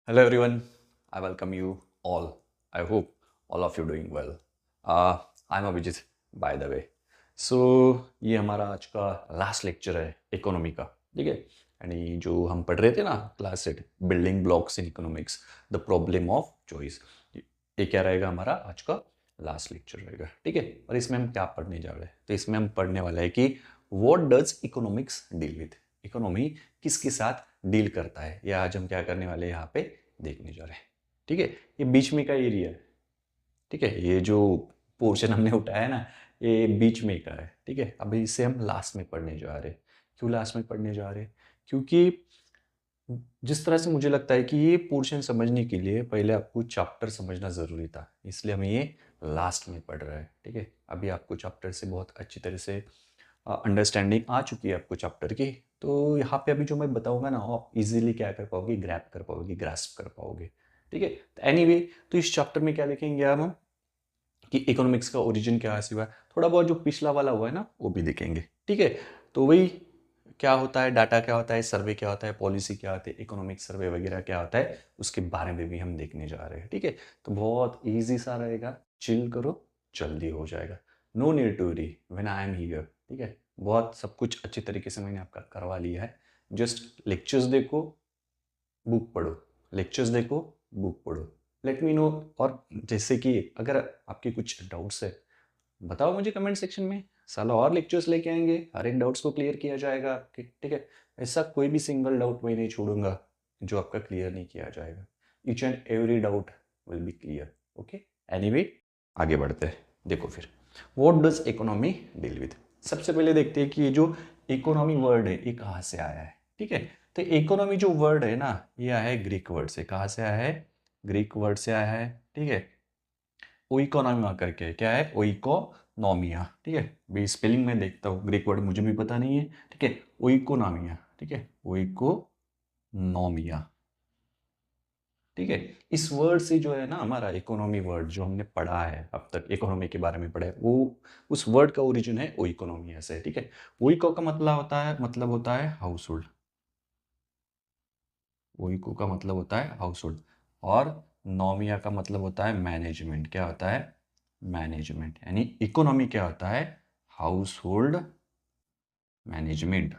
Hello everyone, I welcome you all. I hope all of you doing well. I'm Abhijit by the way. So ये हमारा आज का last lecture है economy का, ठीक है। यानी जो हम पढ़ रहे थे ना class eight, building blocks in economics, the problem of choice. ये क्या रहेगा, हमारा आज का लास्ट लेक्चर रहेगा, ठीक है। और इसमें हम क्या पढ़ने जा रहे हैं, तो इसमें हम पढ़ने वाले हैं कि what does economics deal with, economy किसके साथ डील करता है। या आज हम क्या करने वाले हैं यहाँ पे देखने जा रहे हैं, ठीक है। ये बीच में का एरिया है, ठीक है। ये जो पोर्शन हमने उठाया ना, ये बीच में का है, ठीक है। अभी इसे हम लास्ट में पढ़ने जा रहे हैं। क्यों लास्ट में पढ़ने जा रहे हैं? क्योंकि जिस तरह से मुझे लगता है कि ये पोर्शन समझने के लिए पहले आपको चैप्टर समझना ज़रूरी था, इसलिए हम ये लास्ट में पढ़ रहे हैं, ठीक है। अभी आपको चैप्टर से बहुत अच्छी तरह से अंडरस्टैंडिंग आ चुकी है आपको चैप्टर की। तो यहाँ पे अभी जो मैं बताऊंगा ना, आप इजीली क्या कर पाओगे, ग्रैप कर पाओगे, ग्रास्प कर पाओगे, ठीक है। तो एनीवे, तो इस चैप्टर में क्या लिखेंगे हम कि इकोनॉमिक्स का ओरिजिन क्या से हुआ है, थोड़ा बहुत जो पिछला वाला हुआ है ना वो भी देखेंगे, ठीक है। तो वही क्या होता है, डाटा क्या होता है, सर्वे क्या होता है, पॉलिसी क्या होती है, इकोनॉमिक सर्वे वगैरह क्या होता है, उसके बारे में भी हम देखने जा रहे हैं, ठीक है। तो बहुत ईजी सा रहेगा, चिल करो, जल्दी हो जाएगा। No need to worry when I am here, ठीक है। बहुत सब कुछ अच्छी तरीके से मैंने आपका करवा लिया है। जस्ट लेक्चर्स देखो, बुक पढ़ो, लेक्चर्स देखो, बुक पढ़ो, लेट मी नो। और जैसे कि अगर आपके कुछ डाउट्स है, बताओ मुझे कमेंट सेक्शन में, साला और लेक्चर्स लेके आएंगे, हर एक डाउट्स को क्लियर किया जाएगा आपके, ठीक है। ऐसा कोई भी सिंगल डाउट मैं नहीं छोड़ूंगा जो आपका क्लियर नहीं किया जाएगा। Each and every doubt will be clear, okay. Anyway, आगे बढ़ते हैं। देखो फिर, what does economy deal with. सबसे पहले देखते हैं कि ये जो इकोनॉमी वर्ड है ये कहाँ से आया है, ठीक है। तो इकोनॉमी जो वर्ड है ना, ये आया है ग्रीक वर्ड से। कहाँ से आया है? ग्रीक वर्ड से आया है, ठीक है। ओइकोनॉमिया करके, क्या है? ओइकोनॉमिया, ठीक है। भी स्पेलिंग में देखता हूँ, ग्रीक वर्ड मुझे भी पता नहीं है, ठीक है। ओइकोनॉमिया, ठीक है, ओइकोनॉमिया, ठीक है। इस वर्ड से जो है ना, हमारा इकोनॉमी वर्ड जो हमने पढ़ा है अब तक, इकोनॉमी के बारे में पढ़ा है, वो उस वर्ड का ओरिजिन है ओइकोनॉमिया से, ठीक है। ओइको का मतलब होता है हाउस होल्ड। ओइको का मतलब होता है हाउस होल्ड। और नोमिया का मतलब होता है मैनेजमेंट। क्या होता है? मैनेजमेंट। यानी इकोनॉमी क्या होता है? House hold management.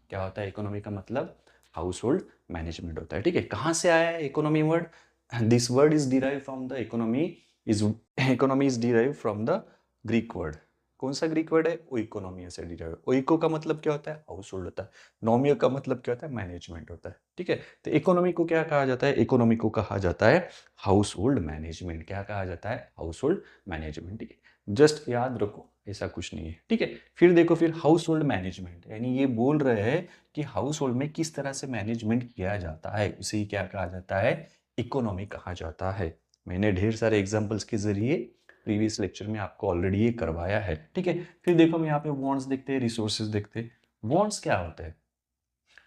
क्या होता है इकोनॉमी का मतलब? हाउस होल्ड मैनेजमेंट होता है, ठीक है। कहाँ से आया है economy word? This word is derive from the economy, is economy is derive from the Greek word. कौन सा ग्रीक वर्ड है? ओइकोनॉमिया से डिराइव। ओइको का मतलब क्या होता है? हाउस होल्ड होता है। नोमिया का मतलब क्या होता है? मैनेजमेंट होता है, ठीक है। तो इकोनॉमी को क्या कहा जाता है? इकोनॉमी को कहा जाता है हाउस होल्ड मैनेजमेंट। क्या कहा जाता है? हाउस होल्ड मैनेजमेंट, ठीक है। जस्ट याद रखो, ऐसा कुछ नहीं है, ठीक है। फिर देखो, फिर हाउस होल्ड मैनेजमेंट, यानी ये बोल रहे हैं कि हाउस होल्ड में किस तरह से मैनेजमेंट किया जाता है, उसे ही क्या कहा जाता है? इकोनॉमी कहा जाता है। मैंने ढेर सारे एग्जांपल्स के जरिए प्रीवियस लेक्चर में आपको ऑलरेडी ये करवाया है, ठीक है। फिर देखो, हम यहाँ पे वॉन्ट्स देखते हैं, रिसोर्सेज देखते हैं। वॉन्ट्स क्या होते हैं?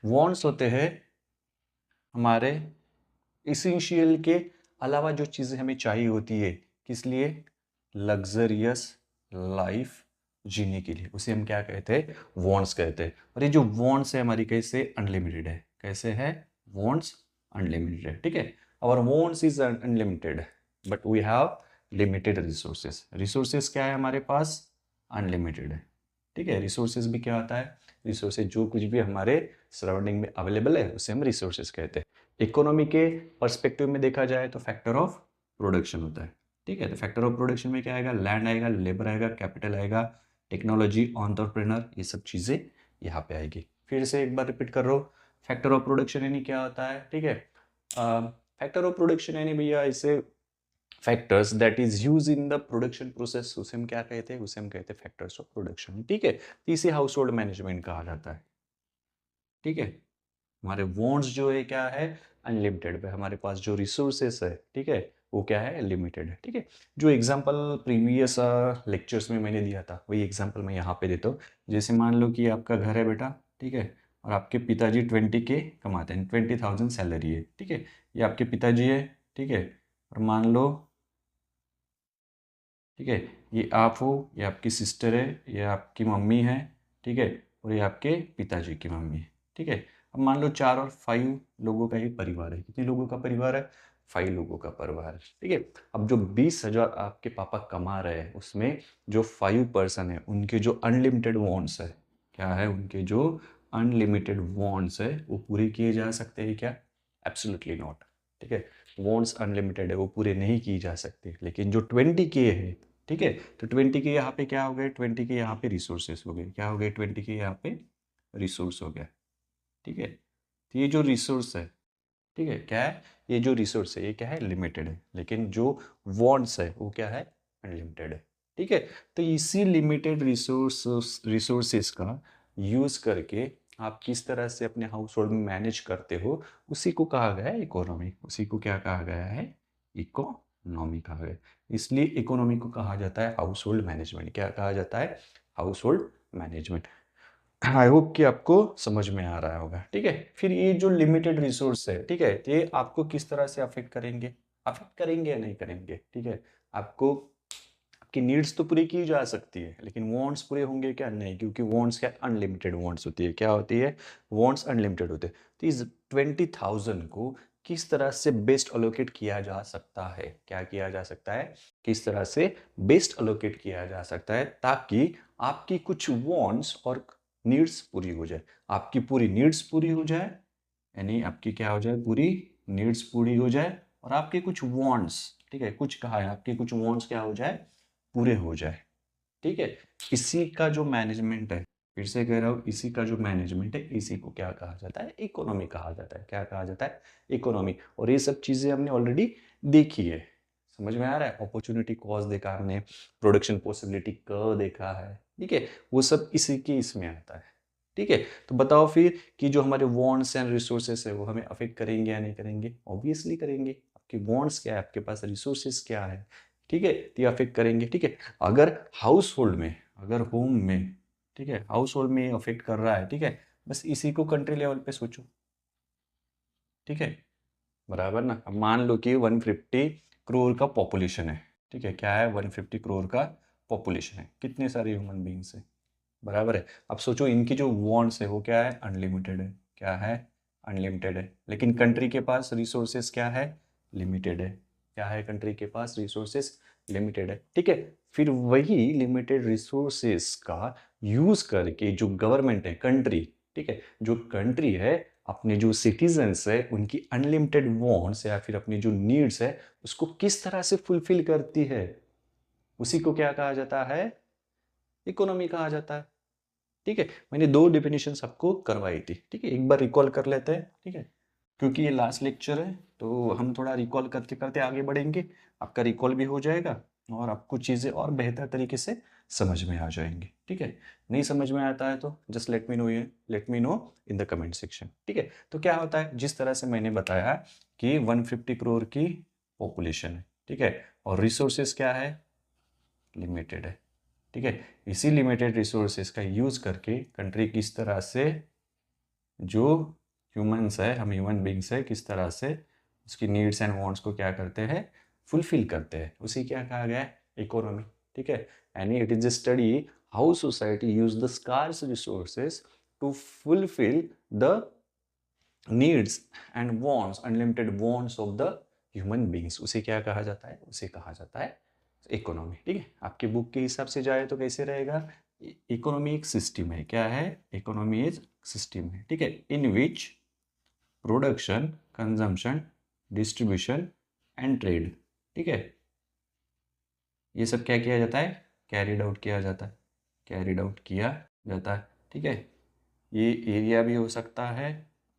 वॉन्ट्स होते हैं हमारे इसेंशियल के अलावा जो चीज़ें हमें चाहिए होती है, किस लिए? लग्जरियस लाइफ जीने के लिए, उसे हम क्या कहते हैं? वॉन्ट्स कहते हैं। और ये जो वॉन्ट्स है हमारी, कैसे? अनलिमिटेड है। कैसे है? वॉन्ट्स अनलिमिटेड है, ठीक है। और wants is unlimited, but we have limited resources. Resources क्या है हमारे पास? अनलिमिटेड है, ठीक है। रिसोर्सेज भी क्या होता है? रिसोर्सेज जो कुछ भी हमारे सराउंडिंग में अवेलेबल है उसे हम रिसोर्सेज कहते हैं। इकोनॉमी के पर्सपेक्टिव में देखा जाए तो फैक्टर ऑफ प्रोडक्शन होता है, ठीक है। तो फैक्टर ऑफ प्रोडक्शन में क्या आएगा? लैंड आएगा, लेबर आएगा, कैपिटल आएगा, टेक्नोलॉजी, एंटरप्रेन्योर, ये सब चीज़ें यहाँ पे आएगी। फिर से एक बार रिपीट कर रहा हूँ, फैक्टर ऑफ प्रोडक्शन यानी क्या होता है, ठीक है। फैक्टर ऑफ प्रोडक्शन यानी भैया इसे factors that is use in the production process, उसे हम क्या कहते हैं? उसे हम कहते हैं फैक्टर्स ऑफ प्रोडक्शन, ठीक है। तो इसे हाउस होल्ड मैनेजमेंट कहा जाता है, ठीक है। हमारे वॉन्ट्स जो है क्या है? अनलिमिटेड है। हमारे पास जो रिसोर्सेस है, ठीक है, वो क्या है? लिमिटेड है, ठीक है। जो एग्जांपल प्रीवियस लेक्चर्स में मैंने दिया था, वही एग्जांपल मैं यहाँ पे देता हूँ। जैसे मान लो कि आपका घर है बेटा, ठीक है, और आपके पिताजी 20K कमाते हैं, 20,000 सैलरी है, ठीक है। ये आपके पिताजी है, ठीक है। और मान लो, ठीक है, ये आप हो, ये आपकी सिस्टर है, ये आपकी मम्मी है, ठीक है, और ये आपके पिताजी की मम्मी है, ठीक है। अब मान लो 4 और 5 लोगों का एक परिवार है। कितने लोगों का परिवार है? 5 लोगों का परिवार है, ठीक है। अब जो 20,000 आपके पापा कमा रहे हैं उसमें जो 5 पर्सन है उनके जो अनलिमिटेड वॉन्ट्स है, क्या है, उनके जो अनलिमिटेड वॉन्ट्स है वो पूरे किए जा सकते हैं क्या? एब्सोल्युटली नॉट, ठीक है। वॉन्ट्स अनलिमिटेड है, वो पूरे नहीं किए जा सकते। लेकिन जो 20 के है, ठीक है, तो 20 के यहाँ पे क्या हो गए? 20 के यहाँ पे रिसोर्सेस हो गए। क्या हो गए? 20 के यहाँ पे रिसोर्स हो गया, ठीक है। तो ये जो रिसोर्स है, ठीक है, क्या है? ये जो रिसोर्स है ये क्या है? लिमिटेड है। लेकिन जो वॉन्ट्स है वो क्या है? अनलिमिटेड है, ठीक है। तो इसी लिमिटेड रिसोर्सेस का यूज करके आप किस तरह से अपने हाउस होल्ड में मैनेज करते हो, उसी को कहा गया है इकोनॉमी। उसी को क्या कहा गया है? इकोनॉमी कहा गया है। इसलिए इकोनॉमी को कहा जाता है हाउस होल्ड मैनेजमेंट। क्या कहा जाता है? House hold management. I hope कि आपको समझ में आ रहा होगा, ठीक है। फिर ये जो लिमिटेड रिसोर्स है, ठीक है, ये आपको किस तरह से अफेक्ट करेंगे? अफेक्ट करेंगे या नहीं करेंगे, ठीक है। आपको आपकी नीड्स तो पूरी की जा सकती है, लेकिन वांट्स पूरे होंगे क्या? नहीं, क्योंकि वांट्स क्या? अनलिमिटेड वांट्स होती है। क्या होती है? वांट्स अनलिमिटेड होते हैं। तो इस 20,000 को किस तरह से बेस्ट अलोकेट किया जा सकता है? क्या किया जा सकता है? किस तरह से बेस्ट अलोकेट किया जा सकता है ताकि आपकी कुछ वांट्स और नीड्स पूरी हो जाए। आपकी पूरी नीड्स पूरी हो जाए, यानी आपकी क्या हो जाए? पूरी नीड्स पूरी हो जाए, और आपके कुछ वांट्स, ठीक है, कुछ कहा है, आपके कुछ वांट्स क्या हो जाए? पूरे हो जाए, ठीक है। इसी का जो मैनेजमेंट है, फिर से कह रहा हूँ, इसी का जो मैनेजमेंट है, इसी को क्या कहा जाता है? इकोनॉमी कहा जाता है। क्या कहा जाता है? इकोनॉमी। और ये सब चीजें हमने ऑलरेडी देखी है। समझ में आ रहा है? अपॉर्चुनिटी कॉस्ट देखा हमने, प्रोडक्शन पॉसिबिलिटी कर्व देखा है, ठीक है। वो सब इसी के इसमें आता है, ठीक है। तो बताओ फिर कि जो हमारे वांट्स एंड रिसोर्सेस है वो हमें अफेक्ट करेंगे या नहीं करेंगे? ऑब्वियसली करेंगे। आपके वांट्स क्या है, आपके पास रिसोर्सेस क्या है, ठीक है, तो ये अफेक्ट करेंगे, ठीक है। अगर हाउस होल्ड में, अगर होम में, ठीक है, हाउस होल्ड में अफेक्ट कर रहा है, ठीक है, बस इसी को कंट्री लेवल पे सोचो, ठीक है, बराबर ना। अब मान लो कि 150 करोड़ का पॉपुलेशन है, ठीक है, क्या है? 150 करोड़ का पॉपुलेशन है। कितने सारे ह्यूमन बींग्स है? बराबर है। अब सोचो इनकी जो वांट्स है वो क्या है? अनलिमिटेड है। क्या है? अनलिमिटेड है। लेकिन कंट्री के पास रिसोर्सेस क्या है? लिमिटेड है। क्या है? कंट्री के पास रिसोर्सेस लिमिटेड है, ठीक है। फिर वही लिमिटेड रिसोर्सेस का यूज करके जो गवर्नमेंट है, कंट्री, ठीक है, जो कंट्री है अपने जो सिटीजन्स है उनकी अनलिमिटेड वांट्स या फिर अपनी जो नीड्स है उसको किस तरह से फुलफिल करती है, उसी को क्या कहा जाता है? इकोनॉमी कहा जाता है, ठीक है। मैंने दो डेफिनेशन आपको करवाई थी, ठीक है, एक बार रिकॉल कर लेते हैं, ठीक है, क्योंकि ये लास्ट लेक्चर है तो हम थोड़ा रिकॉल करते करते आगे बढ़ेंगे। आपका रिकॉल भी हो जाएगा और आपको चीज़ें और बेहतर तरीके से समझ में आ जाएंगी, ठीक है। नहीं समझ में आता है तो जस्ट लेट मी नो, ये let me know in the comment section, ठीक है। तो क्या होता है, जिस तरह से मैंने बताया कि 150 करोड़ की पॉपुलेशन है, ठीक है, और रिसोर्सेस क्या है? लिमिटेड है, ठीक है। इसी लिमिटेड रिसोर्सेस का यूज करके कंट्री किस तरह से, जो ह्यूमंस है, हम ह्यूमन बींग्स है, किस तरह से उसकी नीड्स एंड वांट्स को क्या करते हैं? फुलफिल करते हैं, उसी क्या कहा गया है? इकोनॉमी, ठीक है। And it is a study how society use the scarce resources to fulfil the needs and wants, unlimited wants of the human beings. उसे क्या कहा जाता है? उसे कहा जाता है इकोनॉमी, ठीक है। आपके बुक के हिसाब से जाए तो कैसे रहेगा? इकोनॉमी एक सिस्टम है। क्या है? इकोनॉमी इज सिस्टम है, ठीक है, in which production, consumption, distribution and trade, ठीक है, ये सब क्या किया जाता है? कैरिड आउट किया जाता है, कैरिड आउट किया जाता है, ठीक है। ये एरिया भी हो सकता है,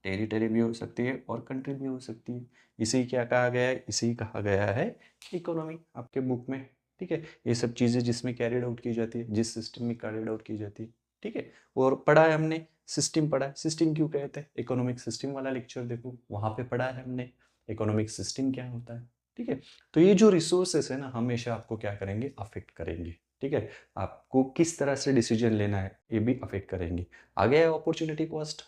टेरिटरी भी हो सकती है और कंट्री भी हो सकती है। इसे क्या कहा गया है? इसे कहा गया है इकोनॉमी आपके बुक में, ठीक है। ये सब चीज़ें जिसमें कैरिड आउट की जाती है, जिस सिस्टम में कैरिड आउट की जाती है, ठीक है। और पढ़ा है हमने, सिस्टम पढ़ा है। सिस्टम क्यों कहते हैं? इकोनॉमिक सिस्टम वाला लेक्चर देखो, वहाँ पे पढ़ा है हमने इकोनॉमिक सिस्टम क्या होता है, ठीक है। तो ये जो रिसोर्सेस है ना, हमेशा आपको क्या करेंगे? अफेक्ट करेंगे, ठीक है। आपको किस तरह से डिसीजन लेना है ये भी अफेक्ट करेंगे। आगे है अपॉर्चुनिटी कॉस्ट।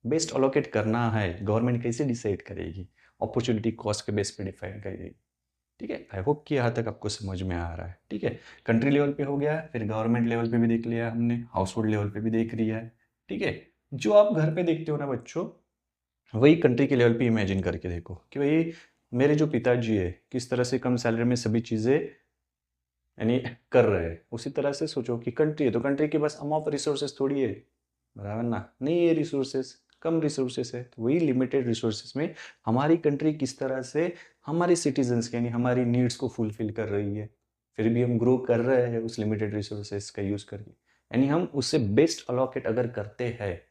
बेस्ट अलोकेट करना है, गवर्नमेंट कैसे डिसाइड करेगी? अपॉर्चुनिटी कॉस्ट के बेस पे डिफाइन करेगी, ठीक है। आई होप कि यहाँ तक आपको समझ में आ रहा है, ठीक है। कंट्री लेवल पे हो गया, फिर गवर्नमेंट लेवल पे भी देख लिया हमने, हाउस होल्ड लेवल पे भी देख लिया है, ठीक है। जो आप घर पे देखते हो ना बच्चों, वही कंट्री के लेवल पे इमेजिन करके देखो कि भाई मेरे जो पिताजी है किस तरह से कम सैलरी में सभी चीज़ें यानी कर रहे हैं, उसी तरह से सोचो कि कंट्री है तो कंट्री के पास अमाउंट ऑफ रिसोर्सेज थोड़ी है, बराबर ना, नहीं है रिसोर्सेज, कम रिसोर्सेज है, तो वही लिमिटेड रिसोर्सेज में हमारी कंट्री किस तरह से हमारे सिटीजन्स के यानी हमारी नीड्स को फुलफिल कर रही है, फिर भी हम ग्रो कर रहे हैं उस लिमिटेड रिसोर्सेज का यूज़ करके, यानी हम उससे बेस्ट अलोकेट अगर करते हैं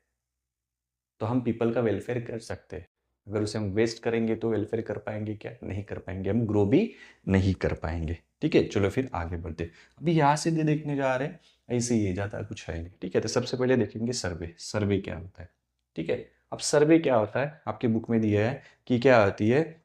तो हम पीपल का वेलफेयर कर सकते हैं। अगर उसे हम वेस्ट करेंगे तो वेलफेयर कर पाएंगे क्या, नहीं कर पाएंगे, हम ग्रो भी नहीं कर पाएंगे। ठीक है, चलो फिर आगे बढ़ते। अभी यहाँ से देखने जा रहे हैं, ऐसे ही है, ज़्यादा कुछ है नहीं। ठीक है, तो सबसे पहले देखेंगे सर्वे। सर्वे क्या होता है? ठीक है, अब सर्वे क्या होता है आपके बुक में दिया है कि क्या होती है,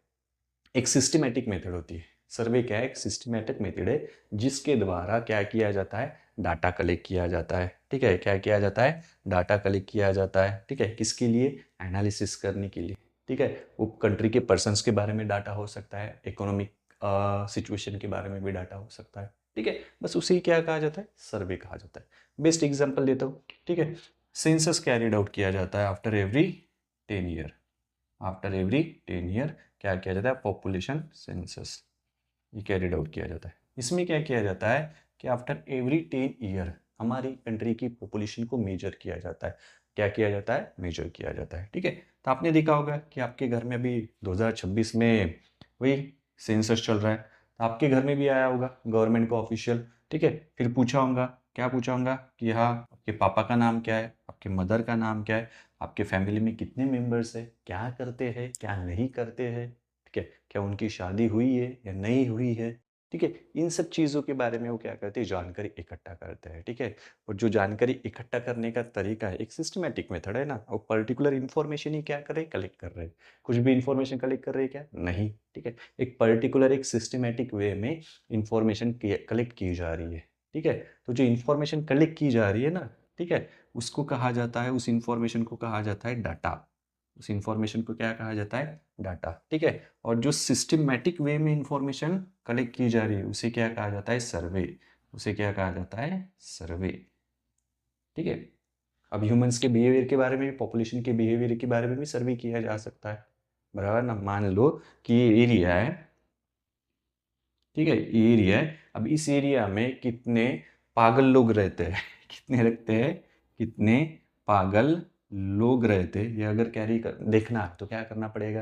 एक सिस्टमेटिक मेथड होती है। सर्वे क्या है? एक सिस्टमेटिक मेथड है जिसके द्वारा क्या किया जाता है, डाटा कलेक्ट किया जाता है। ठीक है, क्या किया जाता है, डाटा कलेक्ट किया जाता है। ठीक है, किसके लिए? एनालिसिस करने के लिए। ठीक है, वो कंट्री के पर्सन्स के बारे में डाटा हो सकता है, इकोनॉमिक सिचुएशन के बारे में भी डाटा हो सकता है। ठीक है, बस उसे क्या कहा जाता है, सर्वे कहा जाता है। बेस्ट एग्जाम्पल देता हूँ। ठीक है, सेंसस कैरिड आउट किया जाता है after every 10 year. After every 10 year क्या किया जाता है, पॉपुलेशन सेंसस, ये कैरिड आउट किया जाता है। इसमें क्या किया जाता है कि आफ्टर एवरी 10 ईयर हमारी कंट्री की पॉपुलेशन को मेजर किया जाता है। क्या किया जाता है, मेजर किया जाता है। ठीक है, तो आपने देखा होगा कि आपके घर में अभी 2026 में वही सेंसस चल रहा है, तो आपके घर में भी आया होगा गवर्नमेंट का ऑफिशियल। ठीक है, फिर पूछा होगा, क्या पूछा होगा कि हाँ आपके पापा का नाम क्या है, आपके मदर का नाम क्या है, आपके फैमिली में कितने मेंबर्स है, क्या करते हैं क्या नहीं करते हैं, ठीक है, क्या उनकी शादी हुई है या नहीं हुई है। ठीक है, इन सब चीज़ों के बारे में वो क्या करते हैं, जानकारी इकट्ठा करते हैं। ठीक है, और जो जानकारी इकट्ठा करने का तरीका है, एक सिस्टमेटिक मेथड है ना, और पर्टिकुलर इन्फॉर्मेशन ही क्या कर रहे हैं, कलेक्ट कर रहे हैं। कुछ भी इन्फॉर्मेशन कलेक्ट कर रहे हैं क्या, नहीं। ठीक है, एक पर्टिकुलर एक सिस्टमेटिक वे में इंफॉर्मेशन कलेक्ट की जा रही है। ठीक है, तो जो इन्फॉर्मेशन कलेक्ट की जा रही है ना, ठीक है, उसको कहा जाता है, उस इंफॉर्मेशन को कहा जाता है डाटा। उस इंफॉर्मेशन को क्या कहा जाता है, डाटा। ठीक है, और जो सिस्टमेटिक वे में इंफॉर्मेशन कलेक्ट की जा रही है उसे क्या कहा जाता है, सर्वे। उसे क्या कहा जाता है, सर्वे। ठीक है, अब ह्यूमंस के बिहेवियर के बारे में, पॉपुलेशन के बिहेवियर के बारे में भी सर्वे किया जा सकता है, बराबर ना। मान लो कि ये एरिया है, ठीक है, ये एरिया है, अब इस एरिया में कितने पागल लोग रहते हैं कितने रखते हैं, कितने पागल लोग रहते हैं, ये अगर कैरी कर देखना है तो क्या करना पड़ेगा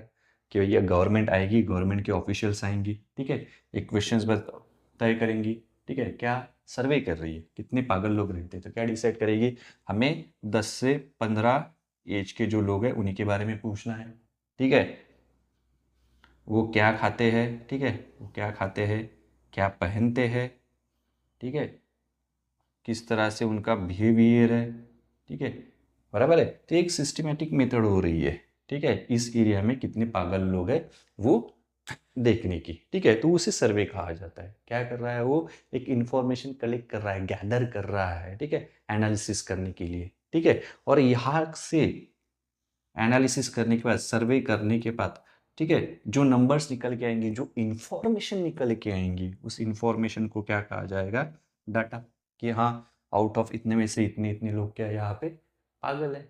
कि भैया गवर्नमेंट आएगी, गवर्नमेंट के ऑफिशियल्स आएंगी। ठीक है, एक क्वेश्चंस बस तय करेंगी। ठीक है, क्या सर्वे कर रही है, कितने पागल लोग रहते हैं, तो क्या डिसाइड करेगी, हमें 10 से 15 एज के जो लोग हैं उन्हीं के बारे में पूछना है। ठीक है, वो क्या खाते हैं, ठीक है, वो क्या खाते हैं, क्या पहनते हैं, ठीक है, किस तरह से उनका बिहेवियर है। ठीक है, बराबर है, तो एक सिस्टमेटिक मेथड हो रही है। ठीक है, इस एरिया में कितने पागल लोग हैं वो देखने की। ठीक है, तो उसे सर्वे कहा जाता है। क्या कर रहा है वो, एक इंफॉर्मेशन कलेक्ट कर रहा है, गैदर कर रहा है। ठीक है, एनालिसिस करने के लिए। ठीक है, और यहाँ से एनालिसिस करने के बाद, सर्वे करने के बाद, ठीक है, जो नंबर्स निकल के आएंगे, जो इंफॉर्मेशन निकल के आएंगी, उस इंफॉर्मेशन को क्या कहा जाएगा, डाटा। कि हाँ आउट ऑफ इतने में से इतने इतने लोग क्या यहाँ पे पागल है।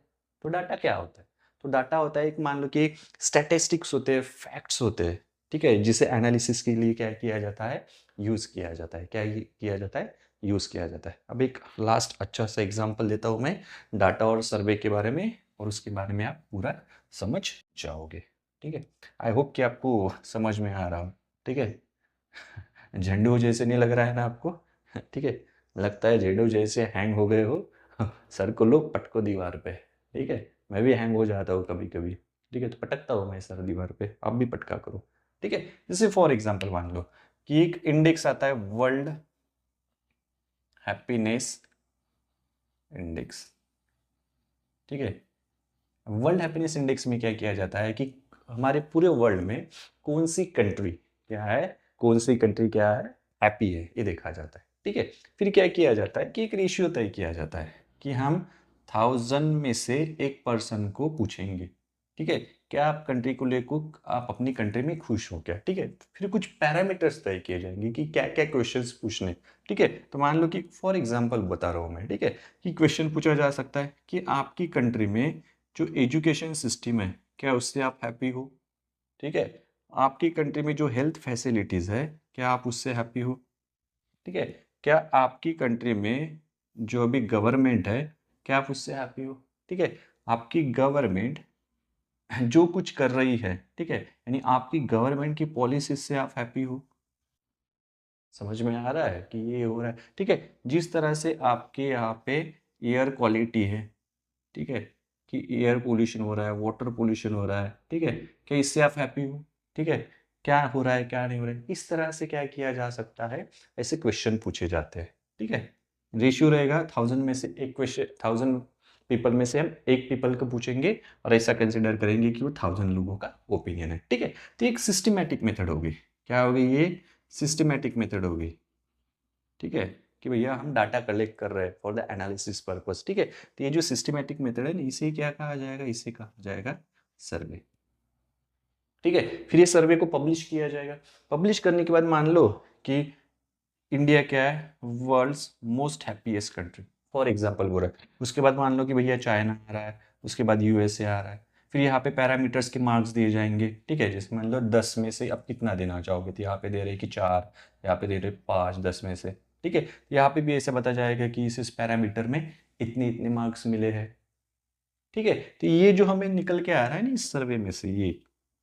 तो डाटा क्या होता है, तो डाटा होता है एक, मान लो कि स्टैटिस्टिक्स होते हैं, फैक्ट्स होते हैं। ठीक है, जिसे एनालिसिस के लिए क्या किया जाता है, यूज किया जाता है। क्या किया जाता है, यूज किया जाता है। अब एक लास्ट अच्छा सा एग्जांपल देता हूँ मैं डाटा और सर्वे के बारे में, और उसके बारे में आप पूरा समझ जाओगे। ठीक है, आई होप कि आपको समझ में आ रहा हो। ठीक है, झंडू जैसे नहीं लग रहा है ना आपको ठीक है, लगता है झंडू जैसे हैंग हो गए हो सर को लो पटको दीवार पे। ठीक है, मैं भी हैंग हो जाता हूँ कभी कभी। ठीक है, तो पटकता हूँ मैं सर दीवार पे, आप भी पटका करो। ठीक है, जैसे फॉर एग्जांपल मान लो कि एक इंडेक्स आता है, वर्ल्ड हैप्पीनेस इंडेक्स। ठीक है, वर्ल्ड हैप्पीनेस इंडेक्स में क्या किया जाता है कि हमारे पूरे वर्ल्ड में कौन सी कंट्री क्या है, कौन सी कंट्री क्या है, हैप्पी है, ये देखा जाता है। ठीक है, फिर क्या किया जाता है कि एक रेशियो तय किया जाता है कि हम 1000 में से एक पर्सन को पूछेंगे। ठीक है, क्या आप कंट्री को लेकर आप अपनी कंट्री में खुश हो क्या, ठीक है। फिर कुछ पैरामीटर्स तय किए जाएंगे कि क्या क्या क्वेश्चंस पूछने, ठीक है। तो मान लो कि फॉर एग्जांपल बता रहा हूँ मैं, ठीक है, कि क्वेश्चन पूछा जा सकता है कि आपकी कंट्री में जो एजुकेशन सिस्टम है क्या उससे आप हैप्पी हो, ठीक है। आपकी कंट्री में जो हेल्थ फैसिलिटीज़ है क्या आप उससे हैप्पी हो, ठीक है। क्या आपकी कंट्री में जो अभी गवर्नमेंट है क्या आप उससे हैप्पी हो, ठीक है। आपकी गवर्नमेंट जो कुछ कर रही है, ठीक है, यानी आपकी गवर्नमेंट की पॉलिसी से आप हैप्पी हो। समझ में आ रहा है कि ये हो रहा है, ठीक है। जिस तरह से आपके यहाँ पे एयर क्वालिटी है, ठीक है, कि एयर पोल्यूशन हो रहा है, वाटर पोल्यूशन हो रहा है, ठीक है, क्या इससे आप हैप्पी हो, ठीक है। क्या हो रहा है क्या नहीं हो रहा है, इस तरह से क्या किया जा सकता है, ऐसे क्वेश्चन पूछे जाते हैं, ठीक है। रेशियो रहेगा 1000 में से एक क्वेश्चन, 1000 पीपल में से हम एक पीपल को पूछेंगे और ऐसा कंसिडर करेंगे कि वो 1000 लोगों का ओपिनियन है, ठीक है। तो एक सिस्टमैटिक मेथड होगी, क्या होगी ये, सिस्टमैटिक मेथड होगी, ठीक है, कि भैया हम डाटा कलेक्ट कर रहे हैं फॉर द एनालिसिस पर्पस, ठीक है। तो ये जो सिस्टमैटिक मेथड है ना, इसे क्या कहा जाएगा, इसे कहा जाएगा सर्वे, ठीक है। फिर ये सर्वे को पब्लिश किया जाएगा। पब्लिश करने के बाद मान लो कि इंडिया क्या है, world's most happiest country for example बोल रहा है। उसके बाद मान लो कि भैया चाइना आ रहा है, उसके बाद यूएसए आ रहा है। फिर यहाँ पे पैरामीटर्स के मार्क्स दिए जाएंगे, ठीक है। जैसे मान लो 10 में से आप कितना देना चाहोगे, तो यहाँ पे दे रहे कि 4, यहाँ पे दे रहे 5 10 में से, ठीक है। यहाँ पे भी ऐसा बता जाएगा कि इस पैरामीटर में इतने इतने मार्क्स मिले हैं, ठीक है। तो ये जो हमें निकल के आ रहा है ना इस सर्वे में से,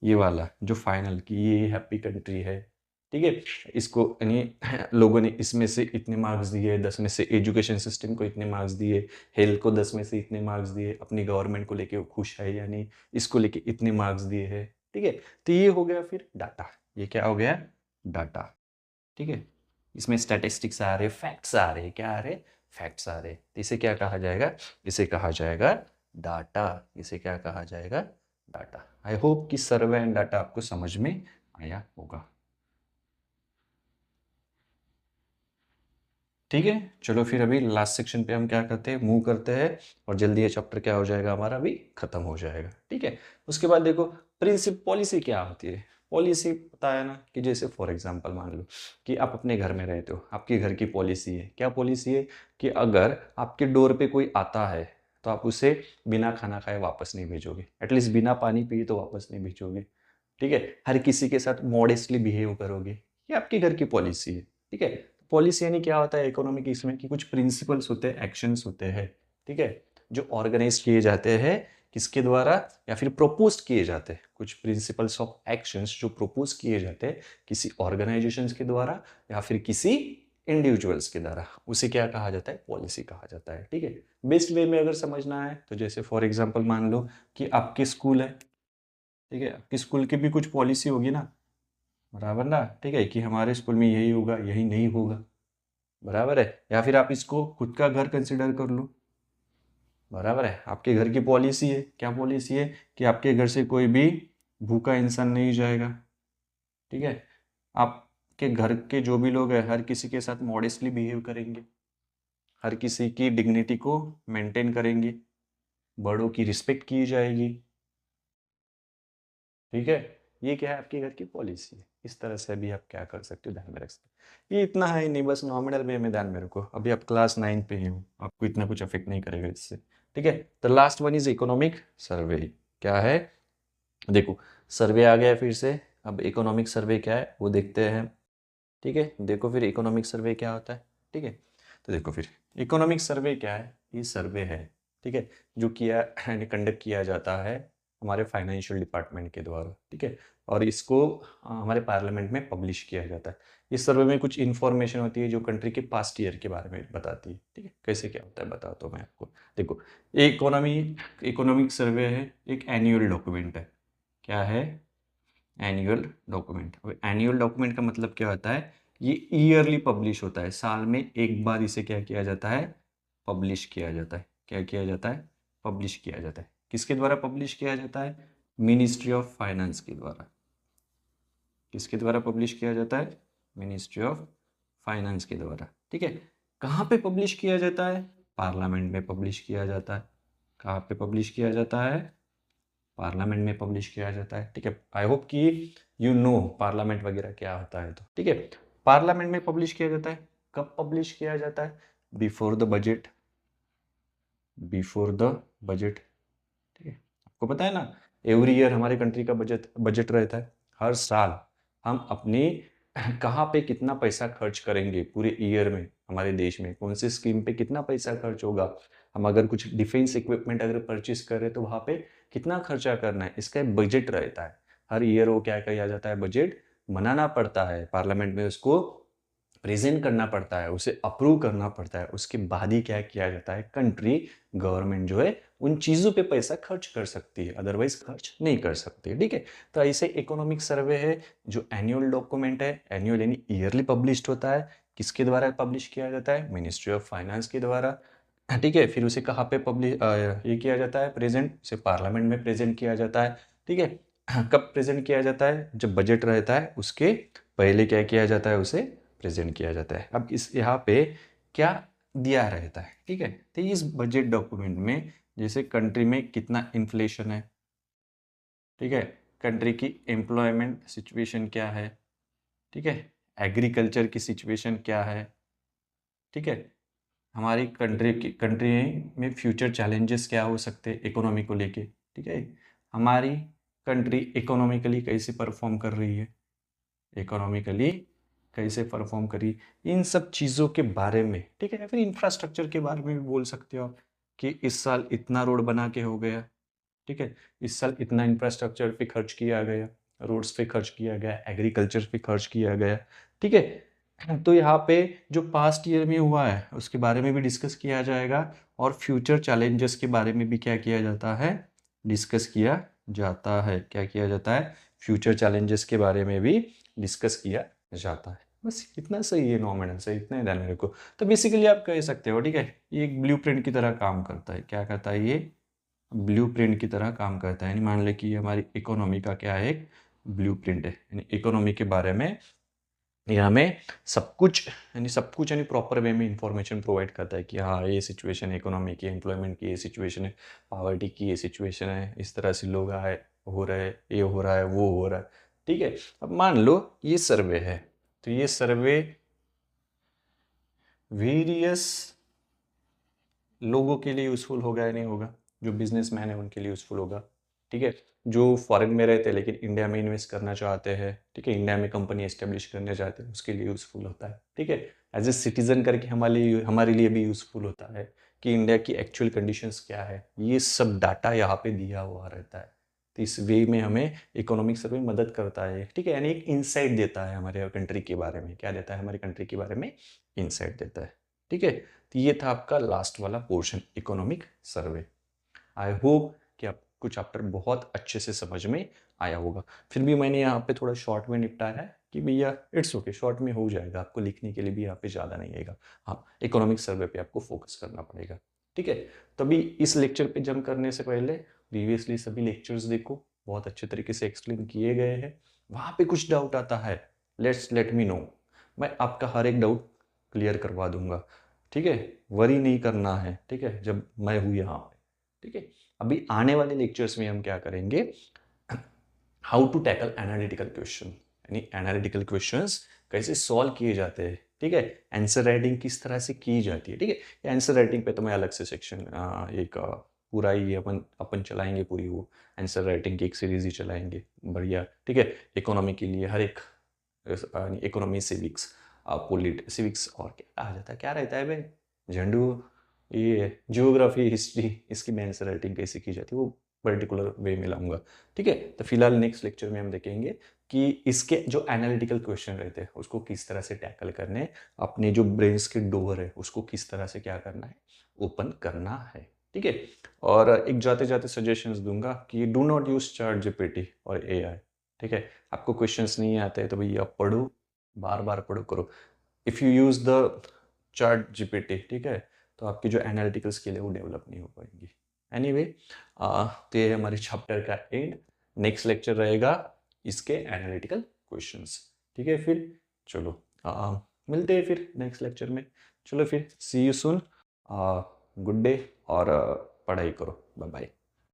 ये वाला जो फाइनल की ये हैप्पी कंट्री है, ठीक है। इसको यानी लोगों ने इसमें से इतने मार्क्स दिए, 10 में से एजुकेशन सिस्टम को इतने मार्क्स दिए, हेल्थ को 10 में से इतने मार्क्स दिए, अपनी गवर्नमेंट को लेके वो खुश है यानी इसको लेके इतने मार्क्स दिए हैं, ठीक है। तो ये हो गया फिर डाटा, ये क्या हो गया, डाटा, ठीक है। इसमें स्टैटिस्टिक्स आ रहे, फैक्ट्स आ रहे, क्या आ रहे, फैक्ट्स आ रहे। तो इसे क्या कहा जाएगा, इसे कहा जाएगा डाटा, इसे क्या कहा जाएगा, डाटा। आई होप कि सर्वे एंड डाटा आपको समझ में आया होगा, ठीक है। चलो फिर अभी लास्ट सेक्शन पे हम क्या करते हैं, मूव करते हैं, और जल्दी ये चैप्टर क्या हो जाएगा हमारा अभी खत्म हो जाएगा, ठीक है। उसके बाद देखो प्रिंसिप पॉलिसी क्या होती है। पॉलिसी पता है ना, कि जैसे फॉर एग्जांपल मान लो कि आप अपने घर में रहते हो, आपके घर की पॉलिसी है, क्या पॉलिसी है, कि अगर आपके डोर पे कोई आता है तो आप उसे बिना खाना खाए वापस नहीं भेजोगे, एटलीस्ट बिना पानी पिए तो वापस नहीं भेजोगे, ठीक है। हर किसी के साथ मॉडेस्टली बिहेव करोगे, ये आपके घर की पॉलिसी है, ठीक है। पॉलिसी यानी क्या होता है इकोनॉमिक, इसमें कि कुछ प्रिंसिपल्स होते हैं, एक्शंस होते हैं, ठीक है, जो ऑर्गेनाइज किए जाते हैं, किसके द्वारा, या फिर प्रपोज किए जाते हैं, कुछ प्रिंसिपल्स ऑफ एक्शंस जो प्रपोज किए जाते हैं किसी ऑर्गेनाइजेशंस के द्वारा या फिर किसी इंडिविजुअल्स के द्वारा, उसे क्या कहा जाता है, पॉलिसी कहा जाता है, ठीक है। बेस्ट वे में अगर समझना है तो जैसे फॉर एग्जांपल मान लो कि आपके स्कूल है, ठीक है, आपकी स्कूल की भी कुछ पॉलिसी होगी ना, बराबर ना, ठीक है, कि हमारे स्कूल में यही होगा यही नहीं होगा, बराबर है। या फिर आप इसको खुद का घर कंसिडर कर लो, बराबर है, आपके घर की पॉलिसी है, क्या पॉलिसी है, कि आपके घर से कोई भी भूखा इंसान नहीं जाएगा, ठीक है। आपके घर के जो भी लोग हैं हर किसी के साथ मॉडेस्टली बिहेव करेंगे, हर किसी की डिग्निटी को मेंटेन करेंगे, बड़ों की रिस्पेक्ट की जाएगी, ठीक है। ये क्या है, आपके घर की पॉलिसी है। इस तरह से अभी आप क्या कर सकते हो, ध्यान में रख सकते हो। ये इतना है नहीं, बस नॉमिनल वे में ध्यान में रखो, अभी आप क्लास 9 पे ही हो, आपको इतना कुछ अफेक्ट नहीं करेगा इससे, ठीक है। The last one is economic survey, क्या है, देखो सर्वे आ गया फिर से, अब इकोनॉमिक सर्वे क्या है वो देखते हैं, ठीक है। देखो फिर इकोनॉमिक सर्वे क्या होता है, ठीक है। तो देखो फिर इकोनॉमिक सर्वे क्या है, ये सर्वे है, ठीक है, जो किया कंडक्ट किया जाता है हमारे फाइनेंशियल डिपार्टमेंट के द्वारा, ठीक है। और इसको हमारे पार्लियामेंट में पब्लिश किया जाता है। इस सर्वे में कुछ इन्फॉर्मेशन होती है जो कंट्री के पास्ट ईयर के बारे में बताती है, ठीक है। कैसे क्या होता है बताता हूँ मैं आपको। देखो इकोनॉमिक सर्वे है, एक एनुअल डॉक्यूमेंट है, क्या है, एनुअल डॉक्यूमेंट। अब एनुअल डॉक्यूमेंट का मतलब क्या होता है, ये ईयरली पब्लिश होता है, साल में एक बार इसे क्या किया जाता है, पब्लिश किया जाता है, क्या किया जाता है, पब्लिश किया जाता है। किसके द्वारा पब्लिश किया जाता है, मिनिस्ट्री ऑफ फाइनेंस के द्वारा। किसके द्वारा पब्लिश किया जाता है, मिनिस्ट्री ऑफ फाइनेंस के द्वारा, ठीक है। कहाँ पे पब्लिश किया जाता है, पार्लियामेंट में पब्लिश किया जाता है। कहाँ पे पब्लिश किया जाता है, पार्लियामेंट में पब्लिश किया जाता है, ठीक है। आई होप कि यू नो पार्लियामेंट वगैरह क्या होता है, तो ठीक है। पार्लियामेंट में पब्लिश किया जाता है, कब पब्लिश किया जाता है? Before the budget, before the budget, ठीक है। आपको पता है ना, एवरी ईयर हमारे कंट्री का बजट बजट रहता है। हर साल हम अपनी कहाँ पे कितना पैसा खर्च करेंगे पूरे ईयर में, हमारे देश में कौन सी स्कीम पे कितना पैसा खर्च होगा, हम अगर कुछ डिफेंस इक्विपमेंट अगर परचेज करें तो वहाँ पे कितना खर्चा करना है, इसका एक बजट रहता है। हर ईयर वो क्या किया जाता है, बजट बनाना पड़ता है, पार्लियामेंट में उसको प्रेजेंट करना पड़ता है, उसे अप्रूव करना पड़ता है। उसके बाद ही क्या किया जाता है, कंट्री गवर्नमेंट जो है उन चीज़ों पे पैसा खर्च कर सकती है, अदरवाइज खर्च नहीं कर सकती है, ठीक है। तो ऐसे इकोनॉमिक सर्वे है जो एनुअल डॉक्यूमेंट है, एनुअल यानी ईयरली पब्लिश्ड होता है। किसके द्वारा पब्लिश किया जाता है? मिनिस्ट्री ऑफ फाइनेंस के द्वारा, ठीक है। फिर उसे कहाँ पे पब्लिश ये किया जाता है प्रेजेंट? उसे पार्लियामेंट में प्रेजेंट किया जाता है, ठीक है। कब प्रेजेंट किया जाता है? जब बजट रहता है उसके पहले क्या किया जाता है, उसे प्रेजेंट किया जाता है। अब इस यहाँ पे क्या दिया रहता है, ठीक है। तो इस बजट डॉक्यूमेंट में जैसे कंट्री में कितना इन्फ्लेशन है, ठीक है, कंट्री की एम्प्लॉयमेंट सिचुएशन क्या है, ठीक है, एग्रीकल्चर की सिचुएशन क्या है, ठीक है, हमारी कंट्री में फ्यूचर चैलेंजेस क्या हो सकते हैं इकोनॉमी को लेके, ठीक है, हमारी कंट्री इकोनॉमिकली कैसे परफॉर्म कर रही है, इकोनॉमिकली कैसे परफॉर्म करी, इन सब चीज़ों के बारे में, ठीक है। फिर इंफ्रास्ट्रक्चर के बारे में भी बोल सकते हो आप कि इस साल इतना रोड बना के हो गया, ठीक है, इस साल इतना इंफ्रास्ट्रक्चर पे खर्च किया गया, रोड्स पे खर्च किया गया, एग्रीकल्चर पे खर्च किया गया, ठीक है। तो यहाँ पे जो पास्ट ईयर में हुआ है उसके बारे में भी डिस्कस किया जाएगा, और फ्यूचर चैलेंजेस के बारे में भी क्या किया जाता है, डिस्कस किया जाता है। क्या किया जाता है? फ्यूचर चैलेंजेस के बारे में भी डिस्कस किया जाता है। बस इतना सही है, नॉमिनल से इतना ही ध्यान में रखो। तो बेसिकली आप कह सकते हो, ठीक है, ये एक ब्लूप्रिंट की तरह काम करता है। क्या करता है? ये ब्लूप्रिंट की तरह काम करता है। यानी मान ले कि ये हमारी इकोनॉमी का क्या है, एक ब्लूप्रिंट है। यानी इकोनॉमी के बारे में ये हमें सब कुछ यानी प्रॉपर वे में इंफॉर्मेशन प्रोवाइड करता है कि हाँ ये सिचुएशन है इकोनॉमी की, एम्प्लॉयमेंट की ये सिचुएशन है, पॉवर्टी की ये सिचुएशन है, इस तरह से लोग आए हो रहे, ये हो रहा है, वो हो रहा है, ठीक है। अब मान लो ये सर्वे है, तो ये सर्वे वेरियस लोगों के लिए यूज़फुल होगा या नहीं होगा? जो बिजनेसमैन है उनके लिए यूज़फुल होगा, ठीक है। जो फॉरेन में रहते हैं लेकिन इंडिया में इन्वेस्ट करना चाहते हैं, ठीक है, इंडिया में कंपनी एस्टेब्लिश करना चाहते हैं, उसके लिए यूज़फुल होता है, ठीक है। एज ए सिटीजन करके हमारे लिए भी यूज़फुल होता है कि इंडिया की एक्चुअल कंडीशंस क्या है, ये सब डाटा यहाँ पे दिया हुआ रहता है। तो इस वे में हमें इकोनॉमिक सर्वे मदद करता है, ठीक है, यानी एक इंसाइट देता है हमारे कंट्री के बारे में। क्या देता है? हमारी कंट्री के बारे में इंसाइट देता है, ठीक है। तो ये था आपका लास्ट वाला portion, economic survey. I hope कि आपको चैप्टर बहुत अच्छे से समझ में आया होगा। फिर भी मैंने यहाँ पे थोड़ा शॉर्ट में निपटाया है कि भैया इट्स ओके, शॉर्ट में हो जाएगा, आपको लिखने के लिए भी यहाँ पे ज़्यादा नहीं आएगा। हाँ, इकोनॉमिक सर्वे पे आपको फोकस करना पड़ेगा, ठीक है। तभी इस लेक्चर पे जंप करने से पहले प्रीवियसली सभी लेक्चर्स देखो, बहुत अच्छे तरीके से एक्सप्लेन किए गए हैं। वहाँ पे कुछ डाउट आता है, लेट मी नो, मैं आपका हर एक डाउट क्लियर करवा दूंगा, ठीक है। वरी नहीं करना है, ठीक है, जब मैं हूँ यहाँ पे, ठीक है। अभी आने वाले लेक्चर्स में हम क्या करेंगे, how to tackle analytical question, यानी एनालिटिकल क्वेश्चंस कैसे सॉल्व किए जाते हैं, ठीक है। आंसर राइटिंग किस तरह से की जाती है, ठीक है। आंसर राइटिंग पे तो मैं अलग से सेक्शन एक पूरा ही अपन अपन चलाएंगे, पूरी वो आंसर राइटिंग की एक सीरीज ही चलाएंगे, बढ़िया, ठीक है। इकोनॉमी के लिए हर एक इकोनॉमी, सिविक्स, सिविक्स और क्या आ जाता है, क्या रहता है भाई, झंडू, ये जियोग्राफी, हिस्ट्री, इसकी मैं आंसर राइटिंग कैसे की जाती है वो पर्टिकुलर वे में लाऊंगा, ठीक है। तो फिलहाल नेक्स्ट लेक्चर में हम देखेंगे कि इसके जो एनालिटिकल क्वेश्चन रहते हैं उसको किस तरह से टैकल करने हैं, अपने जो ब्रेन्स के डोर है उसको किस तरह से क्या करना है, ओपन करना है, ठीक है। और एक जाते जाते सजेशंस दूंगा कि do not use chat GPT और एआई, ठीक है। आपको क्वेश्चंस नहीं आते तो भैया पढ़ो, बार बार पढ़ो करो। If you use the chat GPT, ठीक है, तो आपकी जो एनालिटिकल स्किल है वो डेवलप नहीं हो पाएंगी। एनीवे, तो ये हमारे चैप्टर का एंड, नेक्स्ट लेक्चर रहेगा इसके एनालिटिकल क्वेश्चंस, ठीक है। फिर चलो मिलते हैं फिर नेक्स्ट लेक्चर में। चलो फिर सी यू सून, गुड डे, और पढ़ाई करो, बाय बाय।